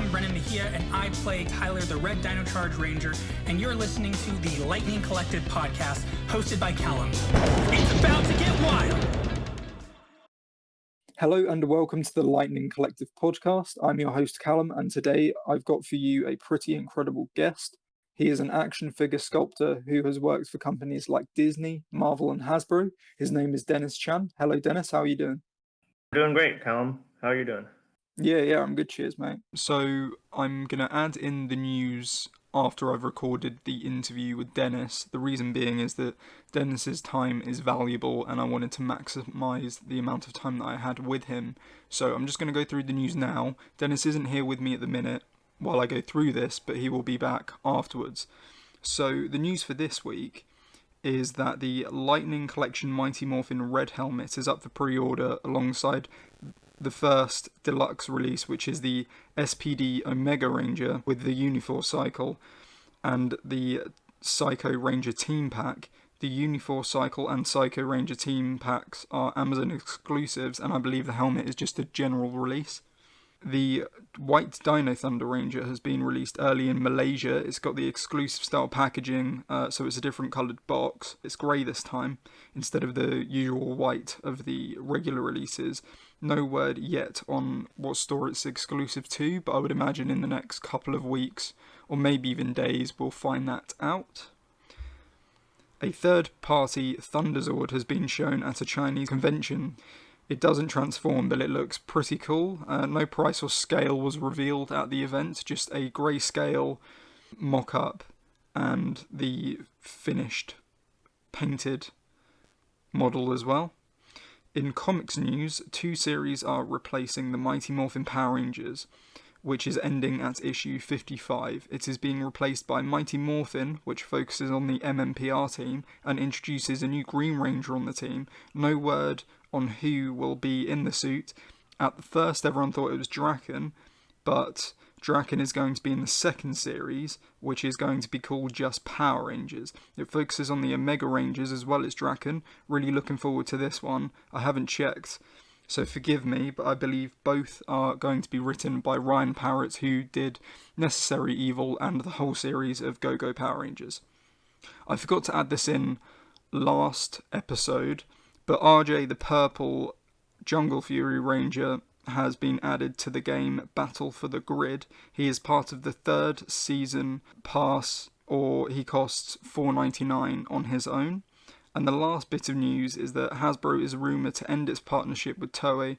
I'm Brennan Mejia, and I play Tyler, the Red Dino Charge Ranger, and you're listening to the Lightning Collective podcast, hosted by Callum. It's about to get wild! Hello and welcome to the Lightning Collective podcast. I'm your host Callum, and today I've got for you a pretty incredible guest. He is an action figure sculptor who has worked for companies like Disney, Marvel, and Hasbro. His name is Dennis Chan. Hello, Dennis. How are you doing? Doing great, Callum. How are you doing? Yeah, I'm good. Cheers, mate. So I'm going to add in the news after I've recorded the interview with Dennis. The reason being is that Dennis's time is valuable and I wanted to maximise the amount of time that I had with him. So I'm just going to go through the news now. Dennis isn't here with me at the minute while I go through this, but he will be back afterwards. So the news for this week is that the Lightning Collection Mighty Morphin Red Helmet is up for pre-order alongside the first deluxe release, which is the SPD Omega Ranger with the Uniforce Cycle and the Psycho Ranger Team Pack. The Uniforce Cycle and Psycho Ranger Team Packs are Amazon exclusives, and I believe the helmet is just a general release. The White Dino Thunder Ranger has been released early in Malaysia. It's got the exclusive style packaging, so it's a different coloured box. It's grey this time, instead of the usual white of the regular releases. No word yet on what store it's exclusive to, but I would imagine in the next couple of weeks, or maybe even days, we'll find that out. A third-party Thunderzord has been shown at a Chinese convention. It doesn't transform, but it looks pretty cool. No price or scale was revealed at the event, just a grayscale mock-up and the finished painted model as well. In comics news, 2 series are replacing the Mighty Morphin Power Rangers, which is ending at issue 55. It is being replaced by Mighty Morphin, which focuses on the MMPR team and introduces a new Green Ranger on the team. No word on who will be in the suit. At first everyone thought it was Draken, but Draken is going to be in the second series, which is going to be called just Power Rangers. It focuses on the Omega Rangers as well as Draken. Really looking forward to this one. I haven't checked, so forgive me, but I believe both are going to be written by Ryan Parrott, who did Necessary Evil and the whole series of Go-Go Power Rangers. I forgot to add this in last episode, but RJ the Purple Jungle Fury Ranger has been added to the game Battle for the Grid. He is part of the 3rd season pass, or he costs $4.99 on his own. And the last bit of news is that Hasbro is rumoured to end its partnership with Toei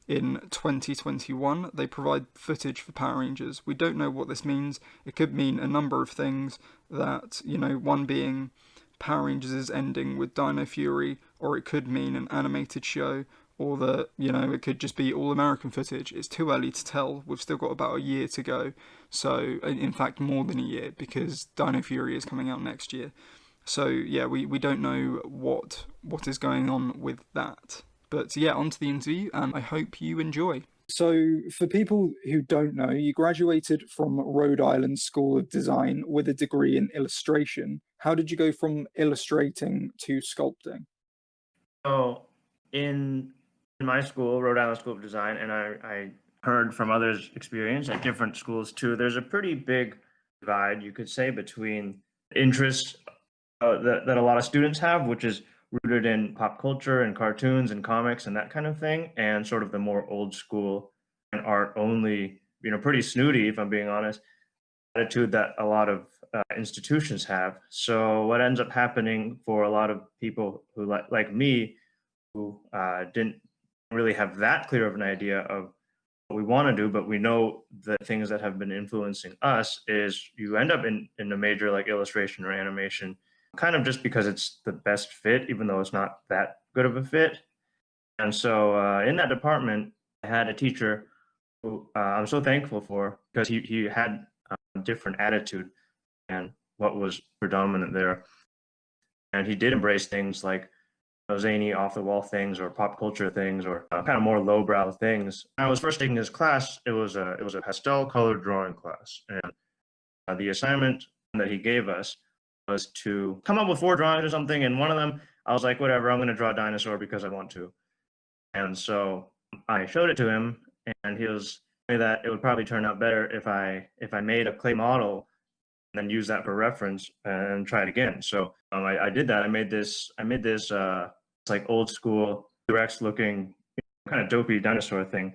in 2021. They provide footage for Power Rangers. We don't know what this means. It could mean a number of things, that, one being Power Rangers is ending with Dino Fury, or it could mean an animated show, or that, it could just be all American footage. It's too early to tell. We've still got about a year to go. So, in fact, more than a year, because Dino Fury is coming out next year. So, yeah, we don't know what is going on with that. But, yeah, on to the interview, and I hope you enjoy. So, for people who don't know, you graduated from Rhode Island School of Design with a degree in illustration. How did you go from illustrating to sculpting? So, in my school, Rhode Island School of Design, and I heard from others' experience at different schools too, there's a pretty big divide, you could say, between interests that a lot of students have, which is rooted in pop culture and cartoons and comics and that kind of thing, and sort of the more old school and art only, pretty snooty, if I'm being honest, attitude that a lot of institutions have. So what ends up happening for a lot of people who like me, who didn't really have that clear of an idea of what we want to do, but we know the things that have been influencing us, is you end up in a major like illustration or animation, kind of just because it's the best fit, even though it's not that good of a fit. And so in that department, I had a teacher who I'm so thankful for, because he had a different attitude than what was predominant there. And he did embrace things like zany, off-the-wall things, or pop culture things, or kind of more lowbrow things. When I was first taking his class, it was a pastel colored drawing class, and the assignment that he gave us was to come up with 4 drawings or something. And one of them, I was like, whatever, I'm going to draw a dinosaur because I want to. And so I showed it to him, and he was that it would probably turn out better if I made a clay model and then use that for reference and try it again. So I did that. I made this it's like old school T-Rex looking kind of dopey dinosaur thing.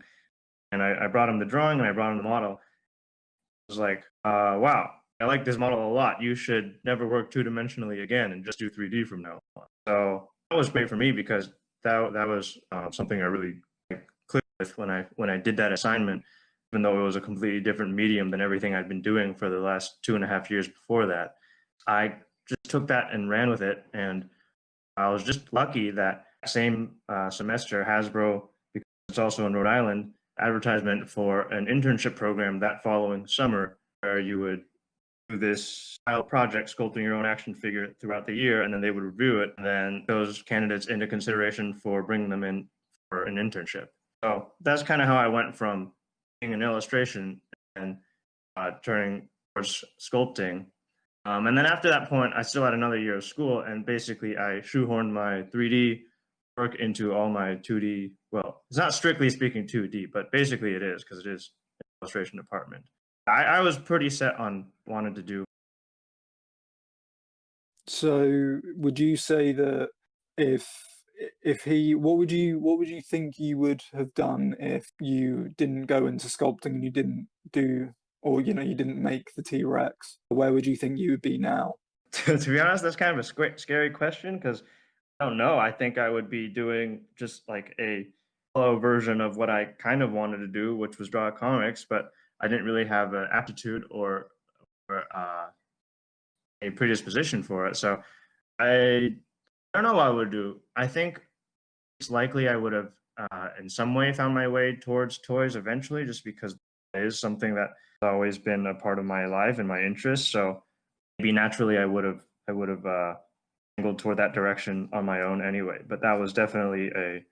And I brought him the drawing and I brought him the model. I was like, wow, I like this model a lot. You should never work two-dimensionally again and just do 3D from now on. So that was great for me because that was something I really clicked with when I did that assignment, even though it was a completely different medium than everything I'd been doing for the last 2.5 years before that. I just took that and ran with it, and I was just lucky that same semester Hasbro, because it's also in Rhode Island, advertisement for an internship program that following summer where you would do this style project sculpting your own action figure throughout the year, and then they would review it and then those candidates into consideration for bringing them in for an internship. So that's kind of how I went from being an illustration and turning towards sculpting. And then after that point, I still had another year of school, and basically I shoehorned my 3D work into all my 2D. Well, it's not strictly speaking 2D, but basically it is because it is an illustration department. I was pretty set on wanting to do. So would you say that if he, what would you think you would have done if you didn't go into sculpting and you didn't do, or you didn't make the T-Rex? Where would you think you would be now? To be honest, that's kind of a scary question because I don't know. I think I would be doing just like a slow version of what I kind of wanted to do, which was draw comics, but I didn't really have an aptitude or a predisposition for it. So I don't know what I would do. I think it's likely I would have in some way found my way towards toys eventually, just because it is something that has always been a part of my life and my interests. So maybe naturally I would have angled toward that direction on my own anyway. But that was definitely a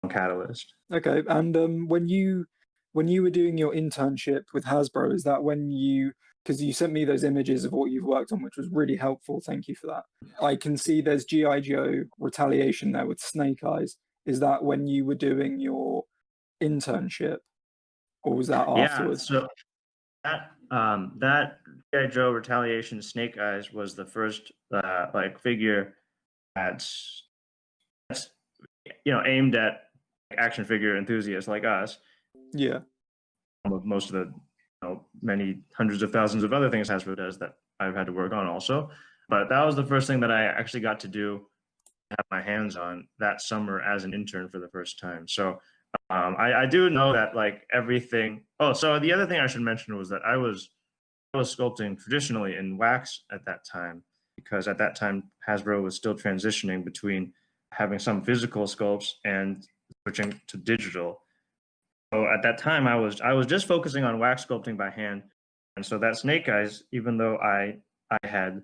catalyst. Okay, and when you were doing your internship with Hasbro, is that when because you sent me those images of what you've worked on, which was really helpful. Thank you for that. I can see there's G.I. Joe Retaliation there with Snake Eyes. Is that when you were doing your internship, or was that afterwards? Yeah, so that G.I. Joe Retaliation Snake Eyes was the first like figure that's aimed at action figure enthusiasts like us. Yeah. Most of the many hundreds of thousands of other things Hasbro does that I've had to work on also. But that was the first thing that I actually got to do, have my hands on that summer as an intern for the first time. So I do know that like everything. Oh, so the other thing I should mention was that I was sculpting traditionally in wax at that time, because at that time Hasbro was still transitioning between having some physical sculpts and switching to digital. So at that time, I was just focusing on wax sculpting by hand, and so that Snake Eyes, even though I had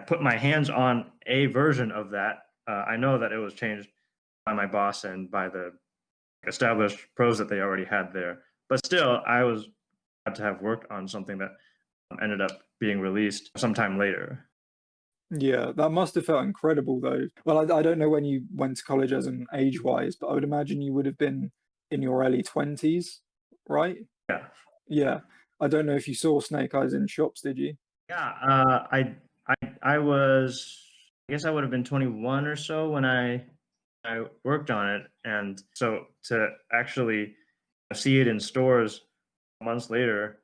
put my hands on a version of that, I know that it was changed by my boss and by the established pros that they already had there. But still, I was glad to have worked on something that ended up being released sometime later. Yeah, that must have felt incredible though. Well, I don't know when you went to college as an age-wise, but I would imagine you would have been in your early 20s, right? Yeah. Yeah. I don't know if you saw Snake Eyes in shops, did you? Yeah, I was, I guess I would have been 21 or so when I worked on it, and so to actually see it in stores months later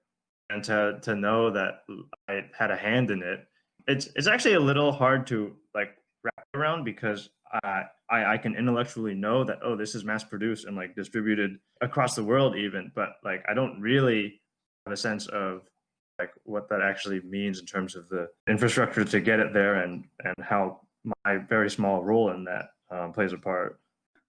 and to know that I had a hand in it, it's actually a little hard to like wrap around, because I can intellectually know that, oh, this is mass produced and like distributed across the world even, but like I don't really have a sense of like what that actually means in terms of the infrastructure to get it there, and how my very small role in that plays a part.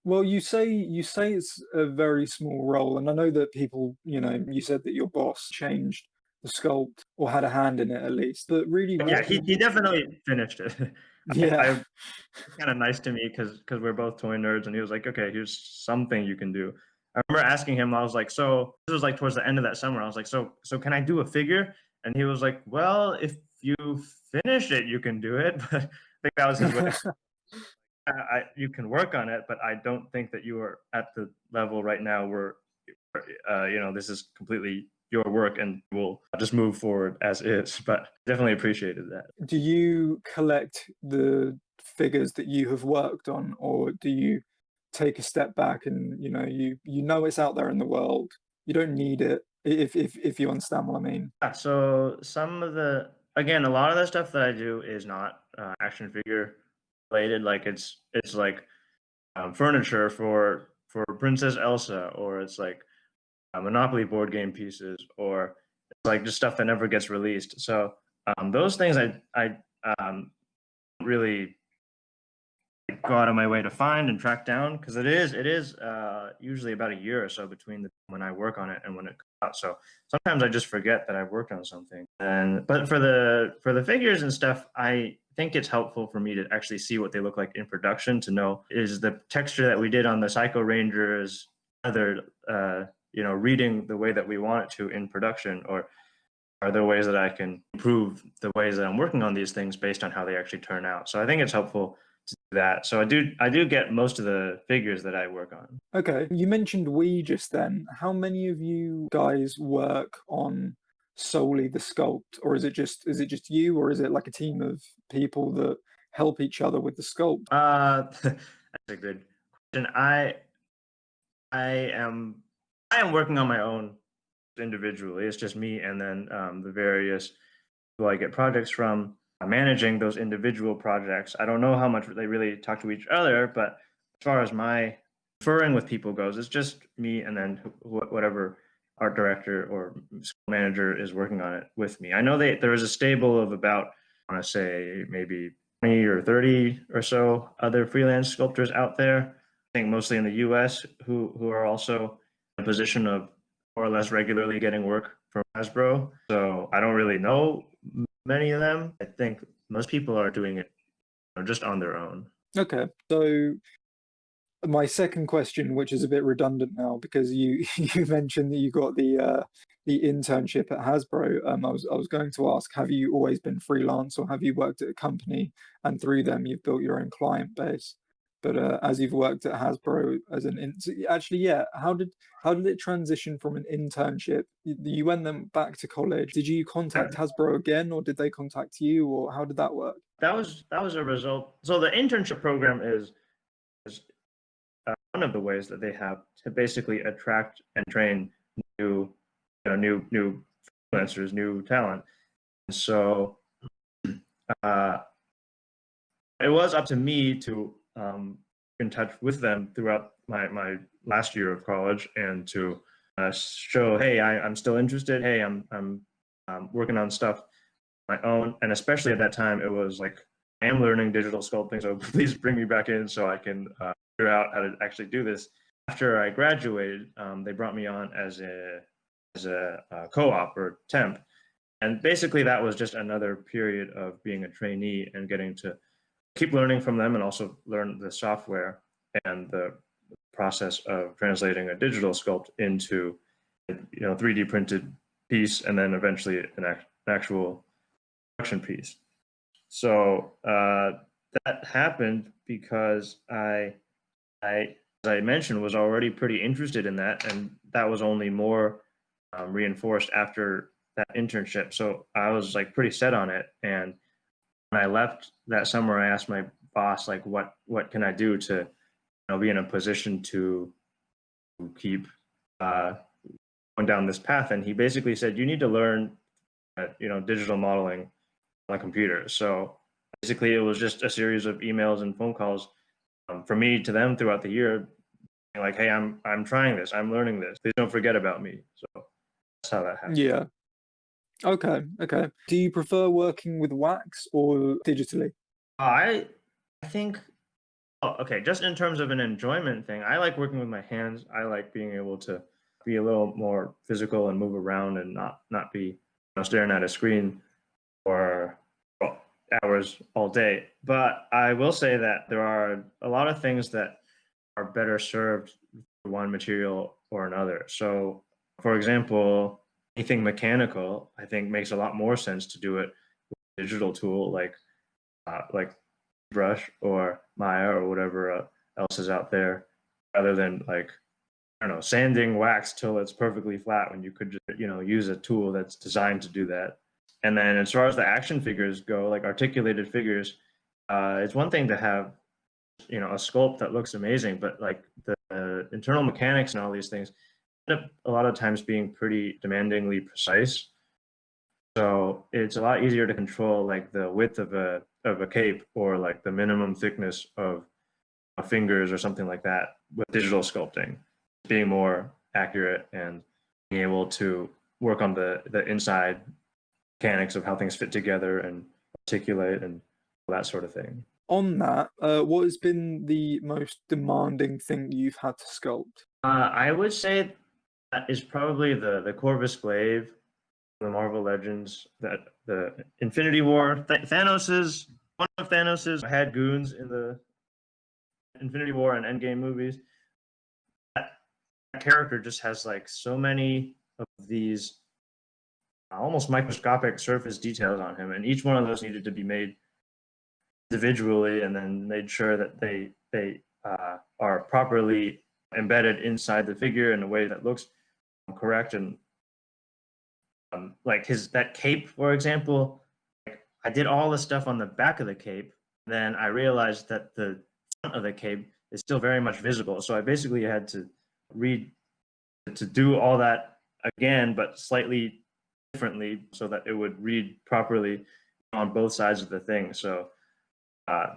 Well, you say it's a very small role, and I know that people, you said that your boss changed the sculpt or had a hand in it at least, but really, But yeah, he definitely finished it. yeah. Kind of nice to me because we're both toy nerds, and he was like, okay, here's something you can do. I remember asking him, I was like, so this was like towards the end of that summer. I was like, so can I do a figure? And he was like, well, if you finish it, you can do it. But I think that was his way. You can work on it, but I don't think that you are at the level right now where this is completely your work and we'll just move forward as is. But definitely appreciated that. Do you collect the figures that you have worked on, or do you take a step back and you know it's out there in the world, you don't need it, if you understand what I mean? Yeah, so again, a lot of the stuff that I do is not action figure related. Like it's like furniture for Princess Elsa, or it's like Monopoly board game pieces, or it's like just stuff that never gets released. So those things I really go out of my way to find and track down, because it is usually about a year or so between when I work on it and when it comes out. So sometimes I just forget that I've worked on something. But for the figures and stuff, I think it's helpful for me to actually see what they look like in production, to know, is the texture that we did on the Psycho Rangers other reading the way that we want it to in production, or are there ways that I can improve the ways that I'm working on these things based on how they actually turn out? So I think it's helpful to do that. So I do get most of the figures that I work on. Okay, you mentioned we just then. How many of you guys work on solely the sculpt, or is it just you, or is it like a team of people that help each other with the sculpt? That's a good question. I am I am working on my own individually. It's just me, and then the various people I get projects from, managing those individual projects. I don't know how much they really talk to each other, but as far as my conferring with people goes, it's just me, and then whatever art director or school manager is working on it with me. I know there is a stable of about, I want to say, maybe 20 or 30 or so other freelance sculptors out there. I think mostly in the US, who are also in a position of more or less regularly getting work from Hasbro. So I don't really know many of them. I think most people are doing it just on their own. Okay, so my second question, which is a bit redundant now, because you you mentioned that you got the internship at Hasbro. I was going to ask, have you always been freelance, or have you worked at a company and through them you've built your own client base? But as you've worked at Hasbro as actually, yeah, how did it transition from an internship? You went then back to college. Did you contact Hasbro again, or did they contact you, or how did that work? That was a result. So the internship program is one of the ways that they have to basically attract and train new freelancers, new talent. And so uh, it was up to me to in touch with them throughout my last year of college, and to show, hey, I'm still interested. Hey, I'm working on stuff my own, and especially at that time, it was like, I am learning digital sculpting, so please bring me back in so I can figure out how to actually do this. After I graduated, they brought me on as a co-op or temp, and basically that was just another period of being a trainee and getting to keep learning from them, and also learn the software and the process of translating a digital sculpt into 3D printed piece, and then eventually an actual production piece. So that happened because as I mentioned, was already pretty interested in that, and that was only more reinforced after that internship. So I was like pretty set on it, and when I left that summer, I asked my boss, like, what can I do to be in a position to keep going down this path, and he basically said, you need to learn digital modeling on a computer. So basically, it was just a series of emails and phone calls from me to them throughout the year, like, hey, I'm trying this, I'm learning this. Please don't forget about me. So that's how that happened. Yeah. Okay. Do you prefer working with wax or digitally? I think, okay, just in terms of an enjoyment thing, I like working with my hands. I like being able to be a little more physical and move around, and not be staring at a screen for hours all day. But I will say that there are a lot of things that are better served through one material or another. So, for example, anything mechanical, I think, makes a lot more sense to do it with a digital tool like Brush or Maya or whatever else is out there, rather than like I don't know, sanding wax till it's perfectly flat when you could just, use a tool that's designed to do that. And then as far as the action figures go, like articulated figures, it's one thing to have, a sculpt that looks amazing, but like the internal mechanics and all these things end up a lot of times being pretty demandingly precise. So it's a lot easier to control like the width of a cape or like the minimum thickness of fingers or something like that with digital sculpting, being more accurate and being able to work on the inside mechanics of how things fit together and articulate and that sort of thing. On that, what has been the most demanding thing you've had to sculpt? I would say that is probably the Corvus Glaive, the Marvel Legends, that the Infinity War. One of Thanos's had goons in the Infinity War and Endgame movies. That character just has like so many of these almost microscopic surface details on him, and each one of those needed to be made individually and then made sure that they are properly embedded inside the figure in a way that looks correct. And like that cape, for example, like I did all the stuff on the back of the cape, then I realized that the front of the cape is still very much visible, so I basically had to do all that again but slightly differently so that it would read properly on both sides of the thing. So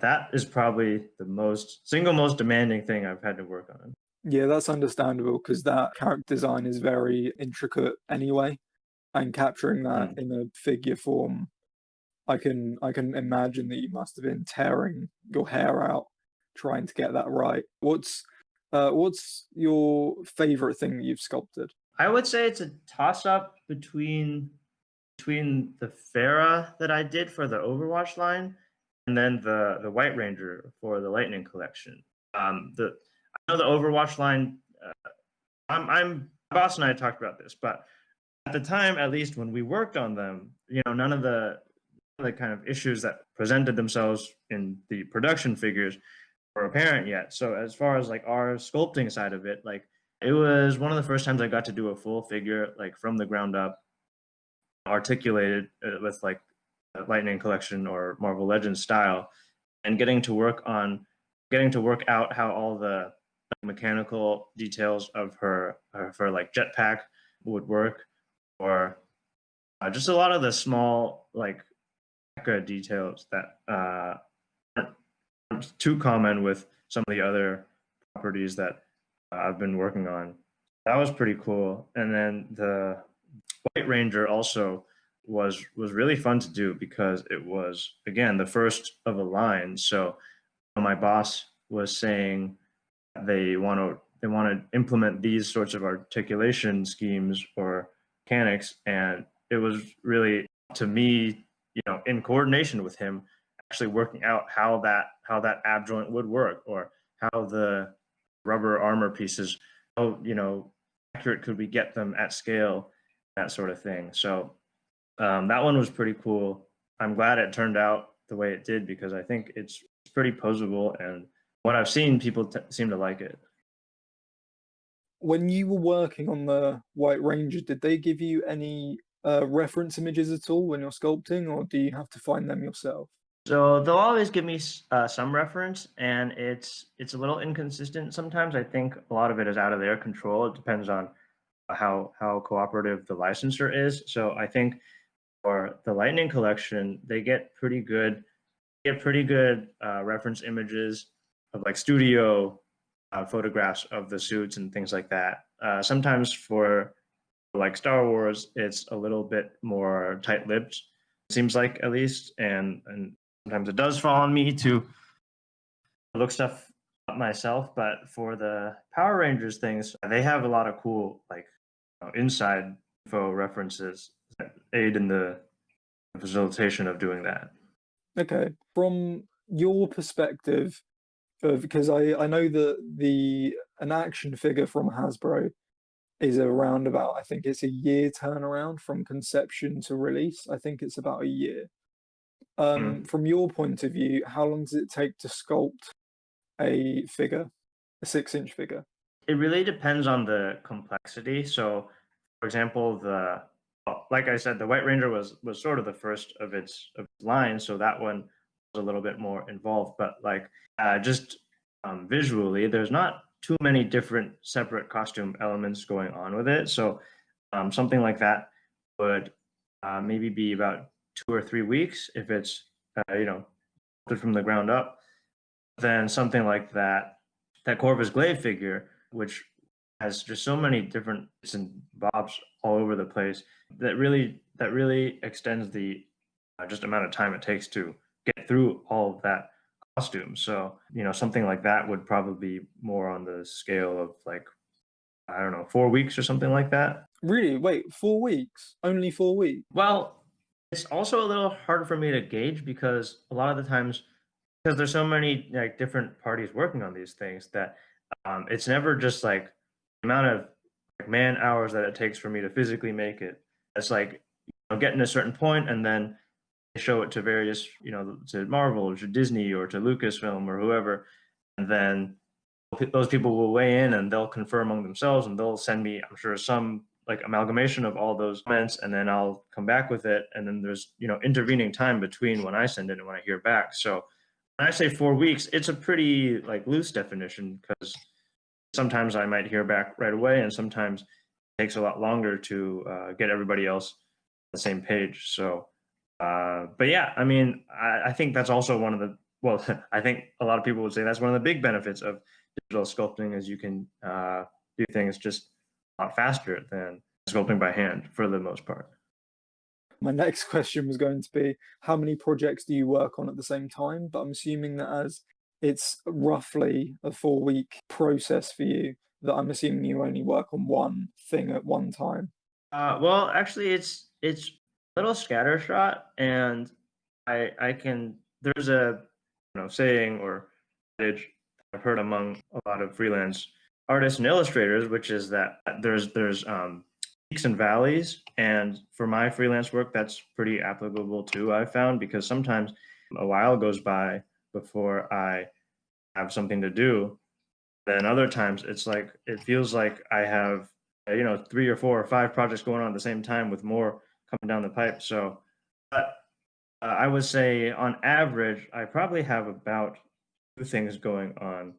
that is probably the single most demanding thing I've had to work on. Yeah, that's understandable because that character design is very intricate anyway, and capturing that in a figure form, I can imagine that you must have been tearing your hair out trying to get that right. What's your favorite thing that you've sculpted? I would say it's a toss up between the Farah that I did for the Overwatch line and then the White Ranger for the Lightning collection. I know the Overwatch line. I'm my boss and I talked about this, but at the time, at least when we worked on them, none of the kind of issues that presented themselves in the production figures were apparent yet. So as far as like our sculpting side of it, like it was one of the first times I got to do a full figure like from the ground up, articulated with like Lightning collection or Marvel Legends style, and getting to work out how all the mechanical details of her like jetpack would work, or just a lot of the small like details that aren't too common with some of the other properties that I've been working on. That was pretty cool. And then the White Ranger also was really fun to do because it was again the first of a line. So my boss was saying they want to implement these sorts of articulation schemes or mechanics, and it was really to me, in coordination with him, actually working out how that ab joint would work, or how the rubber armor pieces, how accurate could we get them at scale, that sort of thing. So that one was pretty cool. I'm glad it turned out the way it did because I think it's pretty posable, and what I've seen, people seem to like it. When you were working on the White Ranger, did they give you any reference images at all when you're sculpting, or do you have to find them yourself? So they'll always give me some reference, and it's a little inconsistent sometimes. I think a lot of it is out of their control. It depends on how cooperative the licensor is. So I think for the Lightning collection, they get pretty good reference images of like studio photographs of the suits and things like that. Sometimes for like Star Wars, it's a little bit more tight-lipped, seems like, at least, and sometimes it does fall on me to look stuff up myself. But for the Power Rangers things, they have a lot of cool like inside info references that aid in the facilitation of doing that. Okay, from your perspective, because I know that an action figure from Hasbro is around about, I think it's a year turnaround from conception to release. I think it's about a year. From your point of view, how long does it take to sculpt a figure, a 6-inch figure? It really depends on the complexity. So, for example, like I said, the White Ranger was sort of the first of its line, so that one was a little bit more involved. But like just visually, there's not too many different separate costume elements going on with it. So something like that would maybe be about 2 or 3 weeks if it's built from the ground up. Then something like that Corvus Glaive figure, which has just so many different bits and bobs all over the place, that really extends the just amount of time it takes to get through all of that costume. So something like that would probably be more on the scale of like, I don't know, 4 weeks or something like that. Really? Wait, 4 weeks? Only 4 weeks? Well, it's also a little hard for me to gauge because a lot of the times, because there's so many like different parties working on these things, that it's never just like the amount of like, man hours that it takes for me to physically make it. It's like getting a certain point and then they show it to various, to Marvel or to Disney or to Lucasfilm or whoever, and then those people will weigh in and they'll confer among themselves and they'll send me, I'm sure, some like amalgamation of all those comments, and then I'll come back with it. And then there's intervening time between when I send it and when I hear back. So when I say 4 weeks, it's a pretty like loose definition because sometimes I might hear back right away, and sometimes it takes a lot longer to get everybody else on the same page. So, but yeah, I mean, I think that's also one of the well, I think a lot of people would say that's one of the big benefits of digital sculpting is you can do things just a lot faster than sculpting by hand for the most part. My next question was going to be, how many projects do you work on at the same time? But I'm assuming that as it's roughly a 4 week process for you, that I'm assuming you only work on one thing at one time. Well, actually, it's a little scattershot, and I can there's a saying or adage I've heard among a lot of freelance artists and illustrators, which is that there's peaks and valleys, and for my freelance work, that's pretty applicable too. I found because sometimes a while goes by before I have something to do. Then other times it's like it feels like I have 3 or 4 or 5 projects going on at the same time with more coming down the pipe. So, but I would say on average, I probably have about 2 things going on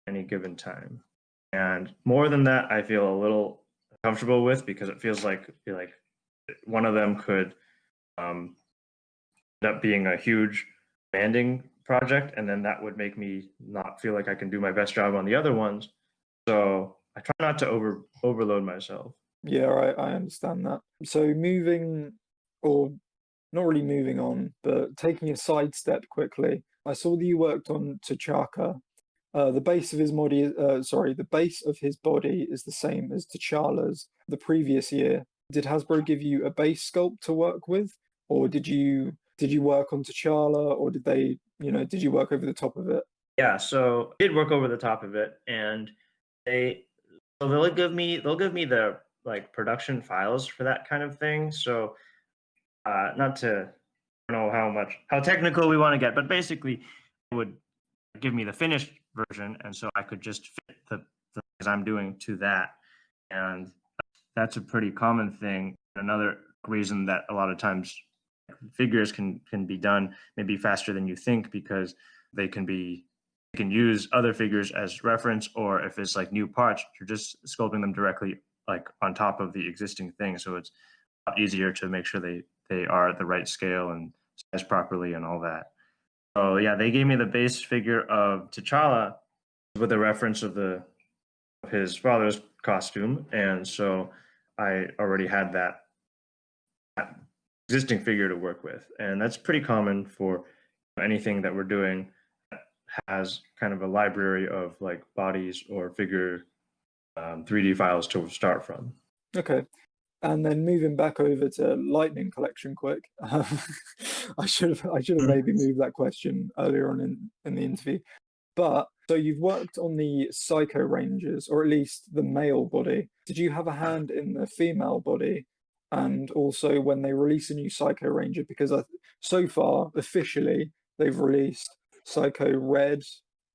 any given time. And more than that, I feel a little comfortable with because it feels like one of them could end up being a huge demanding project, and then that would make me not feel like I can do my best job on the other ones. So I try not to overload myself. Yeah, I understand that. So moving, or not really moving on, but taking a sidestep quickly, I saw that you worked on T'Chaka. The base of his body, the base of his body is the same as T'Challa's the previous year. Did Hasbro give you a base sculpt to work with, or did you work on T'Challa, or did you work over the top of it? Yeah, so I did work over the top of it, and they'll give me the like production files for that kind of thing. So not to I don't know how technical we want to get, but basically it would give me the finished version, and so I could just fit the things I'm doing to that. And that's a pretty common thing. Another reason that a lot of times figures can be done maybe faster than you think because you can use other figures as reference, or if it's like new parts, you're just sculpting them directly like on top of the existing thing. So it's a lot easier to make sure they are at the right scale and size properly and all that. So yeah, they gave me the base figure of T'Challa with a reference of his father's costume, and so I already had that existing figure to work with, and that's pretty common for anything that we're doing that has kind of a library of like bodies or figure 3D files to start from. Okay. And then moving back over to Lightning Collection quick. I should have maybe moved that question earlier on in the interview. But so you've worked on the Psycho Rangers, or at least the male body. Did you have a hand in the female body? And also when they release a new Psycho Ranger, because so far officially they've released Psycho Red,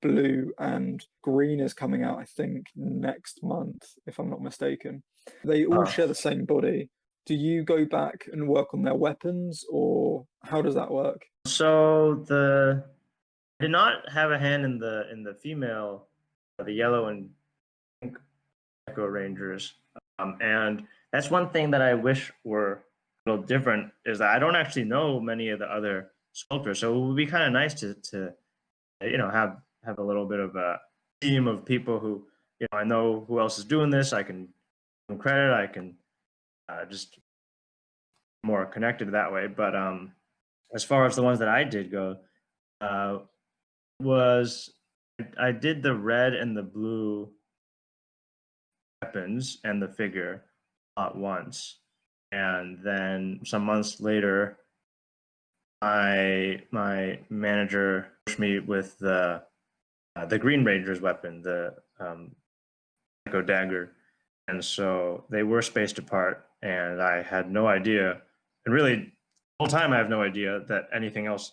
blue, and green is coming out, I think, next month, if I'm not mistaken. They all share the same body. Do you go back and work on their weapons, or how does that work? So I did not have a hand in the female, the yellow and pink Echo Rangers, and that's one thing that I wish were a little different, is that I don't actually know many of the other sculptors, so it would be kind of nice to have a little bit of a team of people who I know who else is doing this. I can give them credit. I can just more connected that way. But as far as the ones that I did go, uh, was I did the red and the blue weapons and the figure at once, and then some months later, my manager pushed me with the Green Ranger's weapon, the Echo Dagger, and so they were spaced apart, and I had no idea, and really the whole time I have no idea that anything else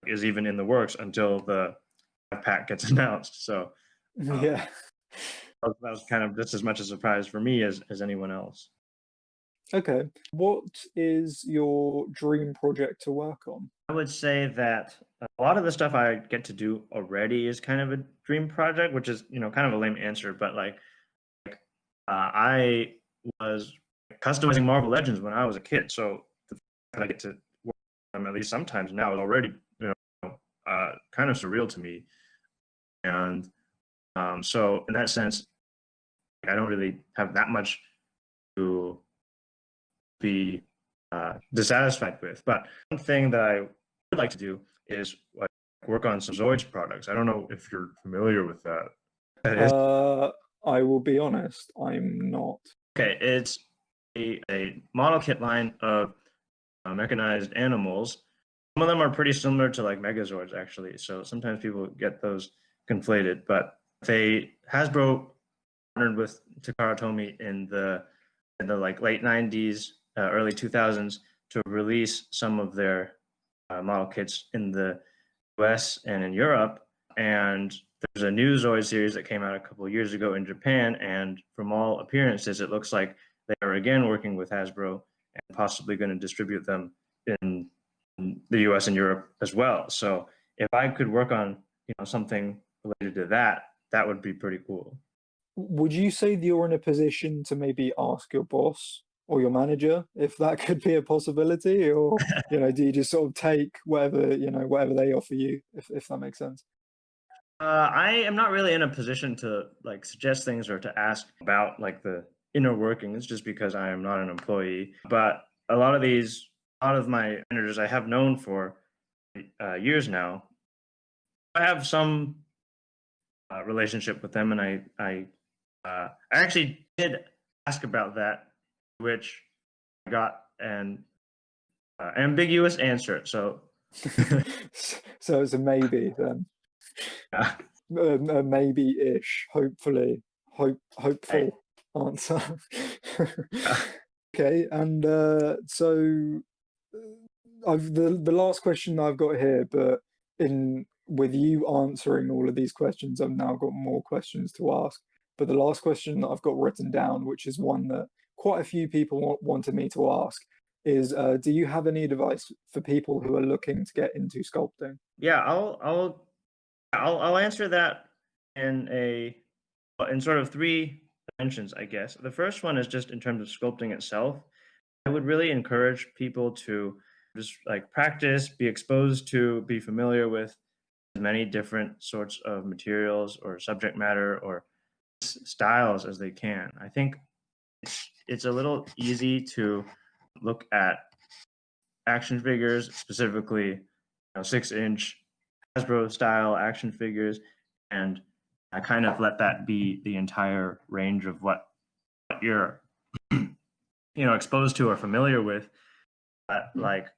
is even in the works until the pack gets announced. So Yeah. that was kind of just as much a surprise for me as anyone else. Okay. What is your dream project to work on? I would say that a lot of the stuff I get to do already is kind of a dream project, which is kind of a lame answer, but I was customizing Marvel Legends when I was a kid, so the fact that I get to work on them at least sometimes now is already kind of surreal to me. And so in that sense, I don't really have that much to be dissatisfied with. But one thing that I would like to do is work on some Zoids products. I don't know if you're familiar with that. I will be honest, I'm not. Okay, it's a model kit line of mechanized animals. Some of them are pretty similar to like Megazords, actually. So sometimes people get those conflated. But Hasbro partnered with Takara Tomy in the like late '90s, early 2000s to release some of their model kits in the US and in Europe. And there's a new Zoid series that came out a couple of years ago in Japan. And from all appearances, it looks like they are again working with Hasbro and possibly going to distribute them in the US and Europe as well. So if I could work on something related to that, that would be pretty cool. Would you say that you're in a position to maybe ask your boss or your manager if that could be a possibility, or do you just sort of take whatever they offer you, if that makes sense? I am not really in a position to like suggest things or to ask about like the inner workings, just because I am not an employee. But a lot of my managers I have known for years now. I have some relationship with them, and I actually did ask about that, which I got an ambiguous answer. So, So it's a maybe then. yeah. A maybe-ish, hopeful answer. Okay, and so the last question I've got here, but with you answering all of these questions, I've now got more questions to ask. But the last question that I've got written down, which is one that quite a few people wanted me to ask, is do you have any advice for people who are looking to get into sculpting? Yeah, I'll answer that in sort of three dimensions, I guess. The first one is just in terms of sculpting itself. I would really encourage people to just like practice, be exposed to, be familiar with as many different sorts of materials or subject matter or styles as they can. I think it's a little easy to look at action figures, specifically 6-inch Hasbro style action figures, and I kind of let that be the entire range of what you're exposed to or familiar with. Like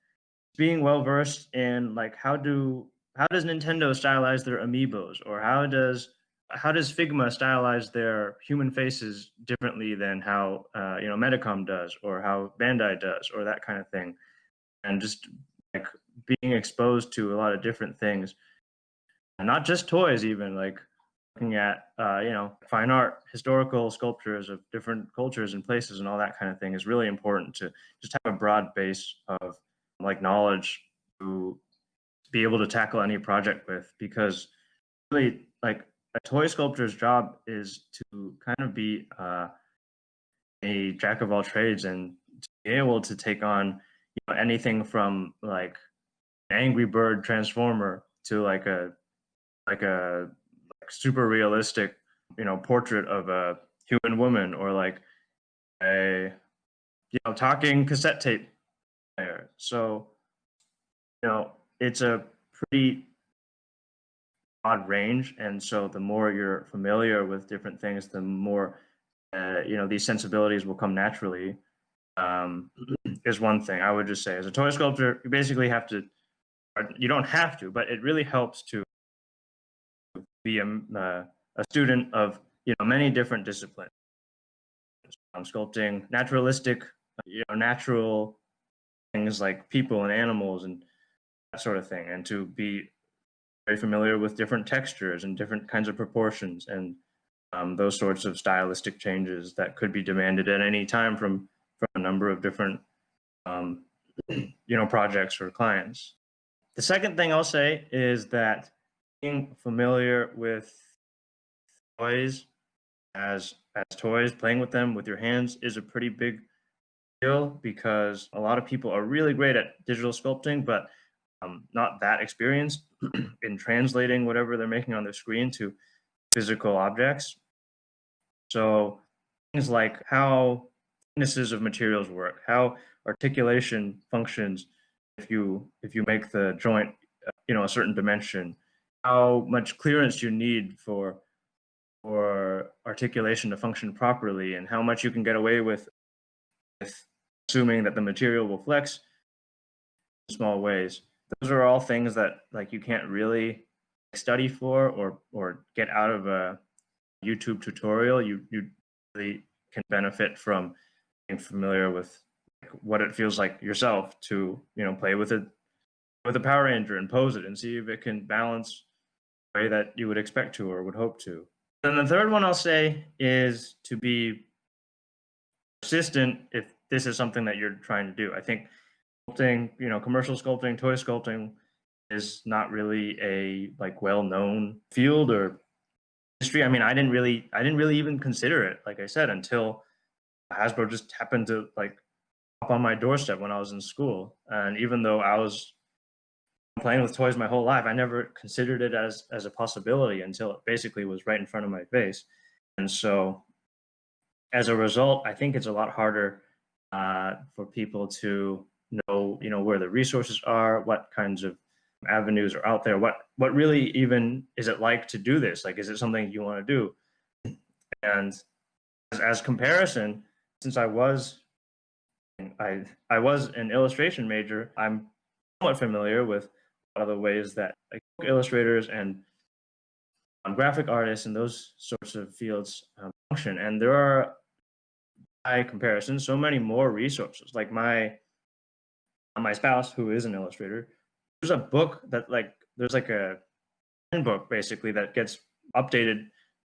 being well versed in like how does Nintendo stylize their amiibos, or how does Figma stylize their human faces differently than how Medicom does, or how Bandai does, or that kind of thing. And just like being exposed to a lot of different things and not just toys, even like looking at fine art, historical sculptures of different cultures and places and all that kind of thing is really important to just have a broad base of like knowledge to be able to tackle any project with, because really like a toy sculptor's job is to kind of be a jack of all trades and to be able to take on anything from like an Angry Bird transformer to like a super realistic portrait of a human woman, or like a talking cassette tape player. So it's a pretty broad range, and so the more you're familiar with different things, the more these sensibilities will come naturally. Is one thing I would just say. As a toy sculptor, you basically have to, or you don't have to, but it really helps to be a student of many different disciplines. Sculpting naturalistic, natural things like people and animals and that sort of thing, and to be very familiar with different textures and different kinds of proportions and those sorts of stylistic changes that could be demanded at any time from a number of different projects or clients. The second thing I'll say is that being familiar with toys as toys, playing with them with your hands is a pretty big deal, because a lot of people are really great at digital sculpting, but not that experienced in translating whatever they're making on their screen to physical objects. So things like how thicknesses of materials work, how articulation functions if you make the joint a certain dimension, how much clearance you need for articulation to function properly, and how much you can get away with assuming that the material will flex in small ways. Those are all things that like you can't really study for or get out of a YouTube tutorial. You really can benefit from being familiar with what it feels like yourself to play with a Power Ranger and pose it and see if it can balance the way that you would expect to or would hope to. And the third one I'll say is to be persistent if this is something that you're trying to do. I think sculpting, commercial sculpting, toy sculpting is not really a like well-known field or industry. I mean, I didn't really even consider it, like I said, until Hasbro just happened to like pop on my doorstep when I was in school. And even though I was playing with toys my whole life, I never considered it as a possibility until it basically was right in front of my face. And so as a result, I think it's a lot harder for people to know, where the resources are, what kinds of avenues are out there, what really even is it like to do this? Like, is it something you want to do? And as comparison, since I was an illustration major, I'm somewhat familiar with a lot of the ways that like illustrators and graphic artists and those sorts of fields function. And there are, by comparison, so many more resources. Like my spouse, who is an illustrator, there's a book that there's like a handbook basically that gets updated,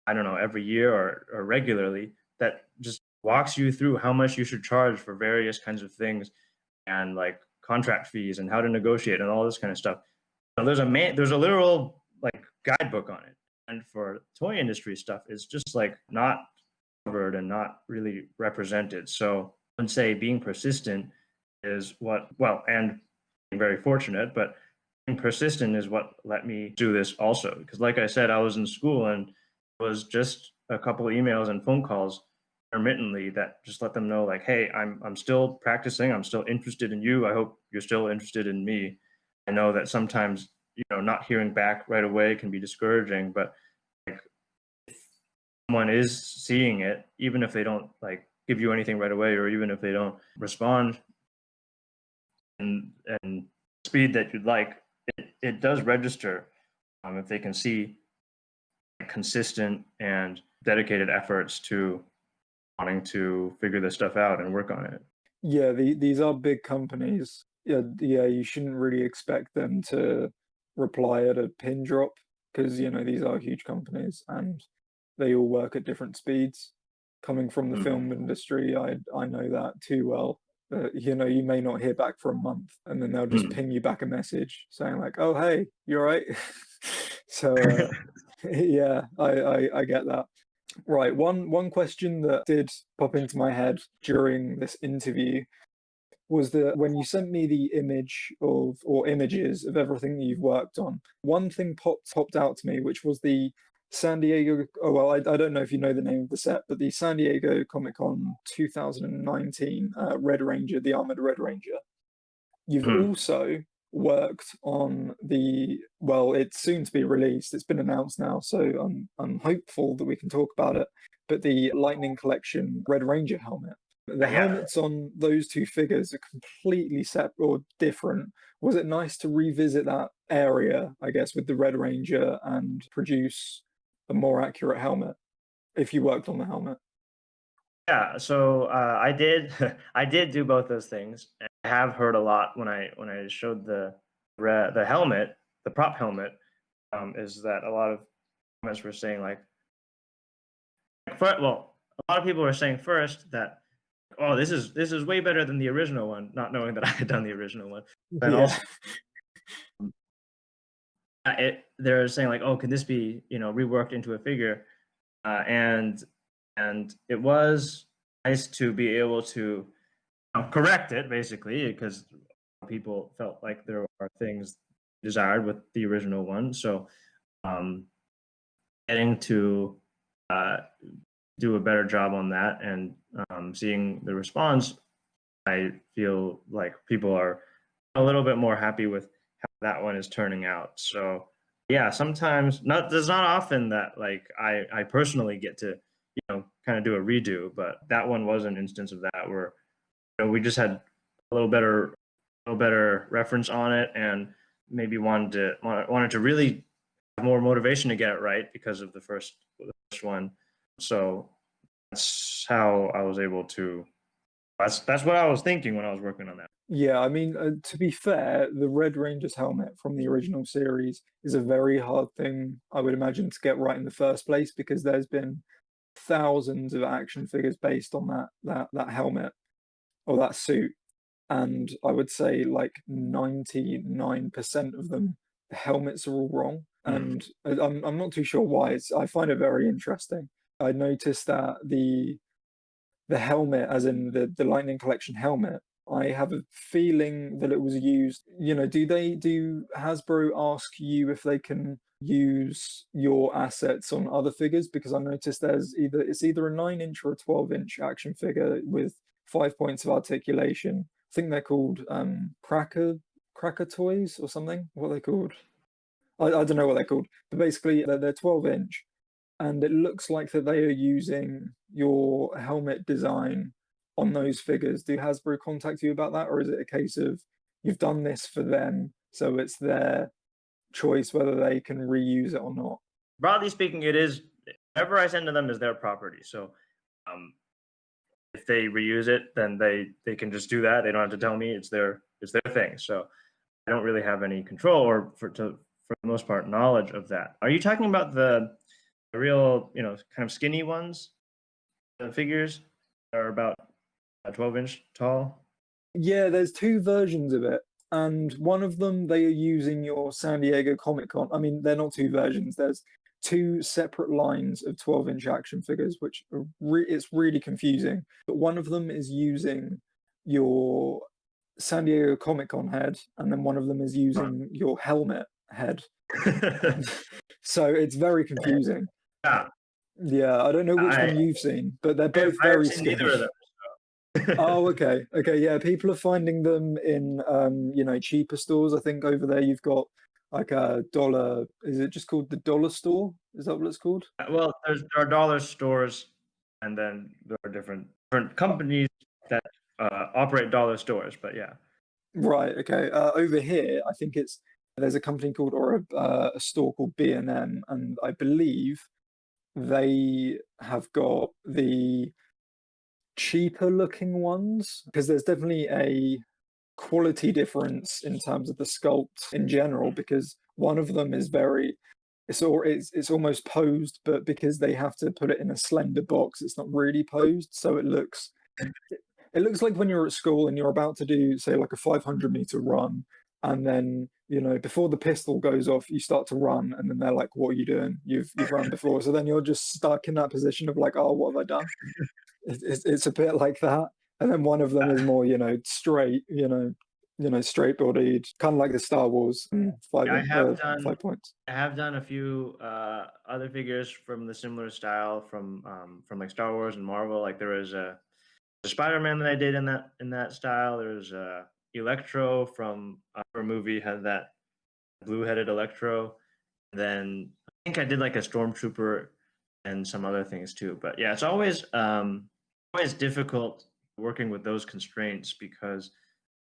I don't know, every year or regularly, that just walks you through how much you should charge for various kinds of things and like contract fees and how to negotiate and all this kind of stuff. So there's a literal like guidebook on it. And for toy industry stuff, it's just like not covered and not really represented. So I would say being persistent is and being very fortunate, but being persistent is what let me do this also. Because like I said, I was in school and it was just a couple of emails and phone calls intermittently that just let them know like, hey, I'm still practicing. I'm still interested in you. I hope you're still interested in me. I know that sometimes, not hearing back right away can be discouraging, but like if someone is seeing it, even if they don't like give you anything right away, or even if they don't respond and speed that you'd like, it does register if they can see consistent and dedicated efforts to wanting to figure this stuff out and work on it. Yeah, these are big companies. Yeah, you shouldn't really expect them to reply at a pin drop, because these are huge companies and they all work at different speeds. Coming from the film industry, I know that too well. You may not hear back for a month, and then they'll just ping you back a message saying like, "Oh, hey, you all right?" So yeah, I get that. Right, one question that did pop into my head during this interview was that when you sent me the image or images of everything that you've worked on, one thing popped out to me, which was the San Diego. Oh well, I don't know if you know the name of the set, but the San Diego Comic-Con 2019 Red Ranger, the Armored Red Ranger. You've also worked on it's soon to be released. It's been announced now, so I'm hopeful that we can talk about it. But the Lightning Collection Red Ranger helmet. The helmets on those two figures are completely separate or different. Was it nice to revisit that area, I guess, with the Red Ranger and produce a more accurate helmet if you worked on the helmet? Yeah, so I did I did do both those things. I have heard a lot when I showed the helmet, the prop helmet, is that a lot of comments were saying a lot of people were saying first that, oh, this is way better than the original one, not knowing that I had done the original one. And also they're saying like, oh, can this be reworked into a figure? And it was nice to be able to correct it, basically, because people felt like there are things desired with the original one. So getting to do a better job on that and seeing the response, I feel like people are a little bit more happy with how that one is turning out. So yeah, sometimes there's not often that like I personally get to kind of do a redo, but that one was an instance of that where we just had a little better reference on it, and maybe wanted to really have more motivation to get it right because of the first one. So that's how I was able to. That's what I was thinking when I was working on that. Yeah, I mean, to be fair, the Red Ranger's helmet from the original series is a very hard thing, I would imagine, to get right in the first place, because there's been thousands of action figures based on that helmet or that suit, and I would say like 99% of them, the helmets are all wrong, and I'm not too sure why. I find it very interesting. I noticed that the helmet, as in the Lightning Collection helmet, I have a feeling that it was used. Do Hasbro ask you if they can use your assets on other figures? Because I noticed it's either a 9-inch or a 12-inch action figure with 5 points of articulation. I think they're called cracker toys or something. What are they called? I don't know what they're called, but basically they're 12-inch, and it looks like that they are using your helmet design on those figures. Do Hasbro contact you about that, or is it a case of you've done this for them, so it's their choice whether they can reuse it or not? Broadly speaking, it is, whatever I send to them is their property. So if they reuse it, then they can just do that. They don't have to tell me. It's their thing. So I don't really have any control or for the most part knowledge of that. Are you talking about the real kind of skinny ones, the figures that are about 12-inch tall? Yeah, there's two versions of it, and one of them they are using your San Diego Comic-Con. I mean, they're not two versions. There's two separate lines of 12-inch action figures, which it's really confusing. But one of them is using your San Diego Comic-Con head, and then one of them is using your helmet head. So it's very confusing. Yeah, I don't know which one you've seen, but they're both very skinny. Neither of them. Oh, okay. Yeah, people are finding them in cheaper stores. I think over there you've got like a dollar. Is it just called the dollar store? Is that what it's called? Well, there are dollar stores, and then there are different companies that operate dollar stores. But yeah. Right. Okay. Over here, I think there's a company called or a store called B&M, and I believe they have got the cheaper looking ones, because there's definitely a quality difference in terms of the sculpt in general, because one of them is very it's almost posed, but because they have to put it in a slender box, it's not really posed, so it looks like when you're at school and you're about to do, say, like a 500-meter run, and then, before the pistol goes off, you start to run, and then they're like, "What are you doing? You've run before." So then you're just stuck in that position of like, "Oh, what have I done?" It's a bit like that. And then one of them is more, straight, straight bodied, kind of like the Star Wars I have done 5 points. I have done a few other figures from the similar style from like Star Wars and Marvel. Like there was a Spider-Man that I did in that style. There's Electro from a movie had that blue-headed Electro. And then I think I did like a Stormtrooper and some other things too. But yeah, it's always difficult working with those constraints because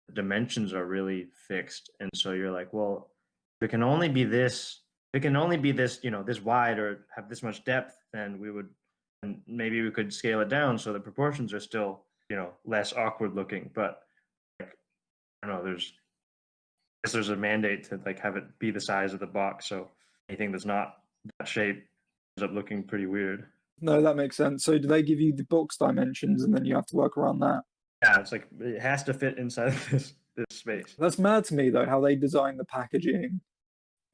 the dimensions are really fixed, and so you're like, well, if it can only be this, this wide or have this much depth, then and maybe we could scale it down so the proportions are still, less awkward looking. But like, I don't know, there's a mandate to like have it be the size of the box, so anything that's not that shape ends up looking pretty weird. No, that makes sense. So do they give you the box dimensions and then you have to work around that? Yeah, it's like it has to fit inside this space. That's mad to me though, how they design the packaging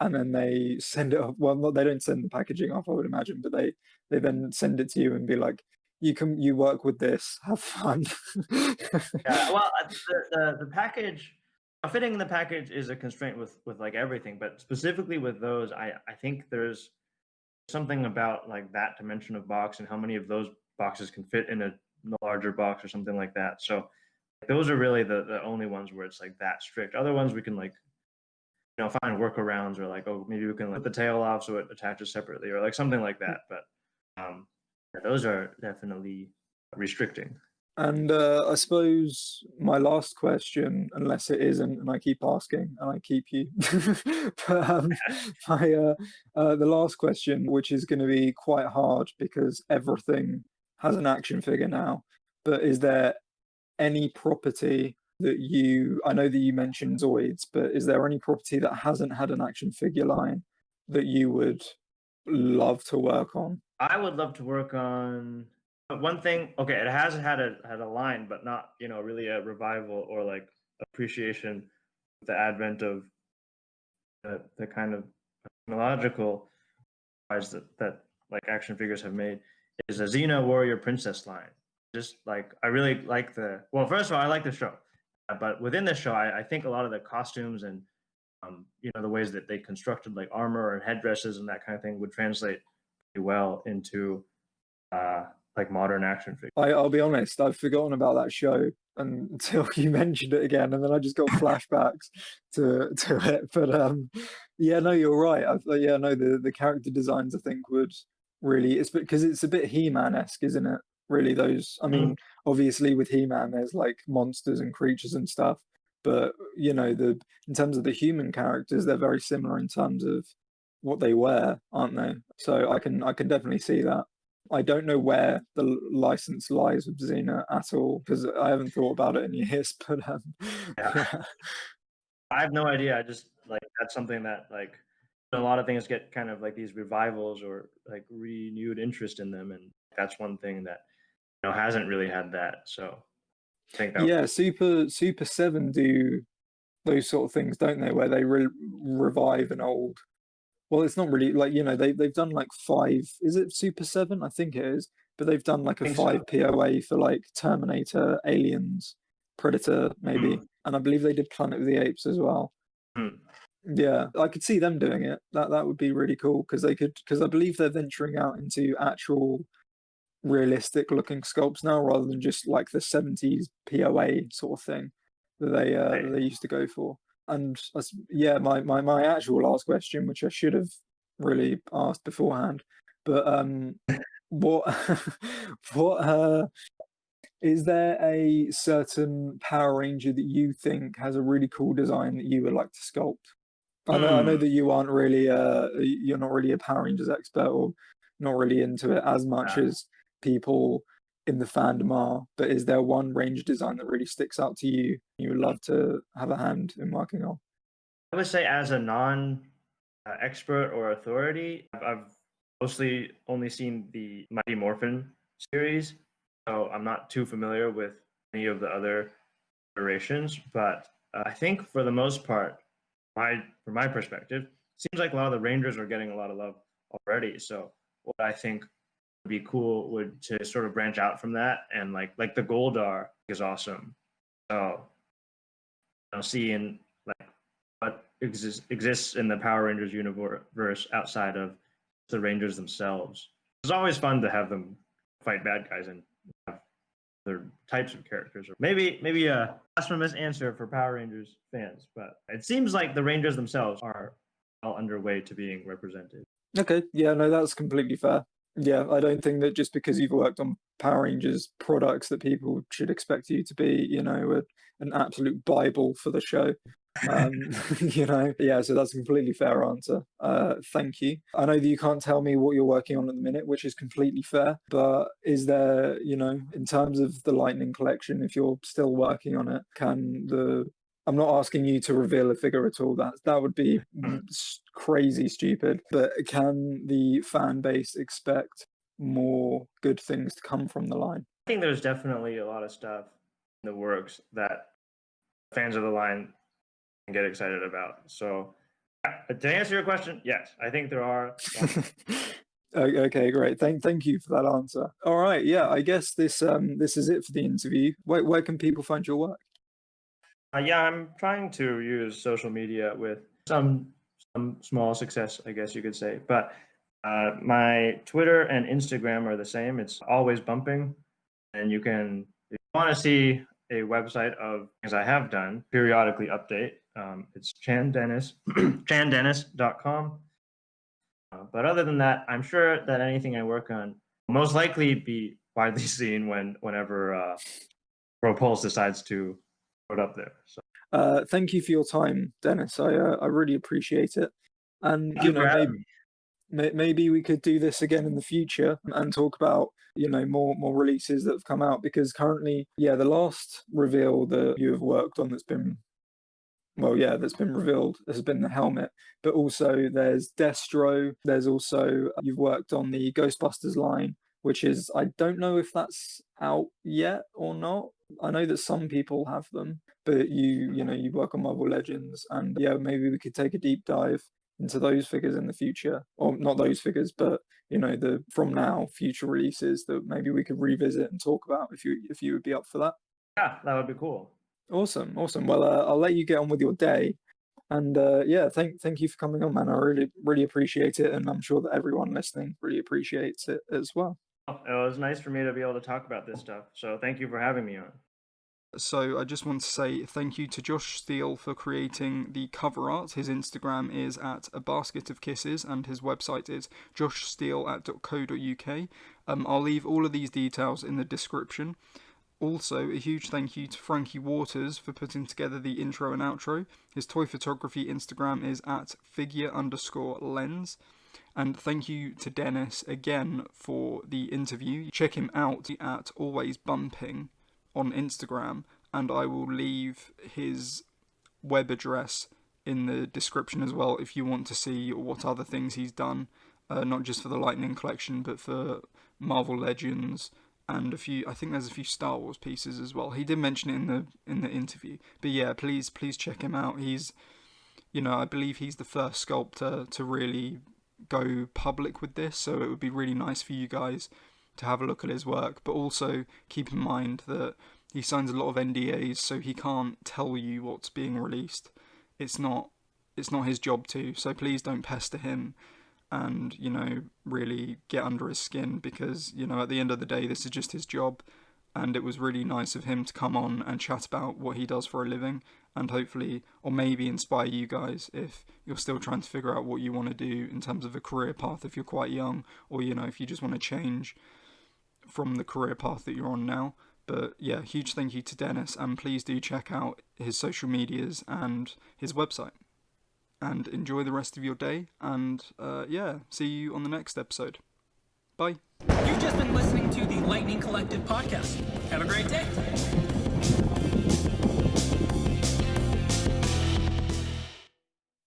and then they send it off. Well, they don't send the packaging off, I would imagine, but they then send it to you and be like, you work with this, have fun. Yeah, well, the package, fitting the package is a constraint with like everything, but specifically with those, I think there's something about like that dimension of box and how many of those boxes can fit in a larger box or something like that. So those are really the only ones where it's like that strict. Other ones we can like, find workarounds, or like, oh, maybe we can let the tail off so it attaches separately, or like something like that. But those are definitely restricting. And I suppose my last question, unless it isn't, and I keep asking and I keep you, but the last question, which is going to be quite hard because everything has an action figure now, but is there any property that I know that you mentioned Zoids, but is there any property that hasn't had an action figure line that you would love to work on? I would love to work on one thing. Okay, it has had a line, but not really a revival or like appreciation with the advent of the kind of technological rise that like action figures have made, is a Xena Warrior Princess line. Just like I really like first of all, I like the show, but within the show, I think a lot of the costumes and the ways that they constructed like armor and headdresses and that kind of thing would translate pretty well into like modern action figures. I'll be honest, I've forgotten about that show until you mentioned it again, and then I just got flashbacks to it. But yeah, no, you're right. Yeah, no, the character designs I think would really, it's because it's a bit He-Man-esque, isn't it? Really, those. I mean, obviously with He-Man, there's like monsters and creatures and stuff, but in terms of the human characters, they're very similar in terms of what they wear, aren't they? So I can definitely see that. I don't know where the license lies with Xena at all because I haven't thought about it in years. But yeah. I have no idea. I just like that's something that like a lot of things get kind of like these revivals or like renewed interest in them, and that's one thing that hasn't really had that. So I think that Super 7 do those sort of things, don't they? Where they revive an old. Well, it's not really like they've done like 5. Is it Super 7? I think it is. But they've done like a 5 POA for like Terminator, Aliens, Predator, maybe, and I believe they did Planet of the Apes as well. Yeah, I could see them doing it. That would be really cool because I believe they're venturing out into actual realistic looking sculpts now rather than just like the 70s POA sort of thing that they used to go for. And yeah, my actual last question, which I should have really asked beforehand, but what is there a certain Power Ranger that you think has a really cool design that you would like to sculpt? I know that you aren't really you're not really a Power Rangers expert or not really into it as much as people in the fandom are, but is there one Ranger design that really sticks out to you would love to have a hand in working on? I would say as a non expert or authority. I've mostly only seen the Mighty Morphin series, so I'm not too familiar with any of the other iterations. But I think for the most part, from my perspective, seems like a lot of the Rangers are getting a lot of love already. So what I think would be cool would to sort of branch out from that, and like the Goldar is awesome. So seeing like what exists in the Power Rangers universe outside of the Rangers themselves. It's always fun to have them fight bad guys and have other types of characters. Or maybe a blasphemous answer for Power Rangers fans, but it seems like the Rangers themselves are well underway to being represented. Okay, yeah, no, that's completely fair. Yeah, I don't think that just because you've worked on Power Rangers products that people should expect you to be, an absolute Bible for the show. Yeah, so that's a completely fair answer. Thank you. I know that you can't tell me what you're working on at the minute, which is completely fair, but is there, in terms of the Lightning collection, if you're still working on it, I'm not asking you to reveal a figure at all. That would be crazy stupid. But can the fan base expect more good things to come from the line? I think there's definitely a lot of stuff in the works that fans of the line can get excited about. So to answer your question, yes, I think there are. Okay, great. Thank you for that answer. All right, yeah, I guess this is it for the interview. Where can people find your work? Yeah, I'm trying to use social media with some small success, I guess you could say. But my Twitter and Instagram are the same. It's always bumping, and if you want to see a website of things I have done, periodically update. It's chandennis.com. But other than that, I'm sure that anything I work on will most likely be widely seen whenever ProPulse decides to put up there. So thank you for your time, Dennis. I really appreciate it. And maybe we could do this again in the future and talk about more releases that have come out, because currently, the last reveal that you have worked on that's been revealed has been the helmet, but also there's Destro. There's also you've worked on the Ghostbusters line, which is, I don't know if that's out yet or not. I know that some people have them, but you work on Marvel Legends, and maybe we could take a deep dive into those figures in the future, or not those figures, but the from now future releases that maybe we could revisit and talk about if you would be up for that. Yeah, that would be cool. Awesome. Well, I'll let you get on with your day, and thank you for coming on, man. I really appreciate it, and I'm sure that everyone listening really appreciates it as well. It was nice for me to be able to talk about this stuff, so thank you for having me on. So I just want to say thank you to Josh Steele for creating the cover art. His Instagram is at A Basket of Kisses, and his website is joshsteele.co.uk. I'll leave all of these details in the description. Also, a huge thank you to Frankie Waters for putting together the intro and outro. His toy photography Instagram is at figure_lens. And thank you to Dennis again for the interview. Check him out at Always Bumping on Instagram, and I will leave his web address in the description as well if you want to see what other things he's done, not just for the Lightning collection, but for Marvel Legends, and I think there's a few Star Wars pieces as well. He did mention it in the interview, but yeah, please check him out. He's, I believe he's the first sculptor to really go public with this, so it would be really nice for you guys to have a look at his work, but also keep in mind that he signs a lot of NDAs, so he can't tell you what's being released. It's not his job to, so please don't pester him and really get under his skin, because at the end of the day this is just his job, and it was really nice of him to come on and chat about what he does for a living, and hopefully, or maybe inspire you guys if you're still trying to figure out what you want to do in terms of a career path if you're quite young, or if you just want to change from the career path that you're on now. But yeah, huge thank you to Dennis, and please do check out his social medias and his website, and enjoy the rest of your day, and see you on the next episode. Bye. You've just been listening to the Lightning Collective podcast. Have a great day.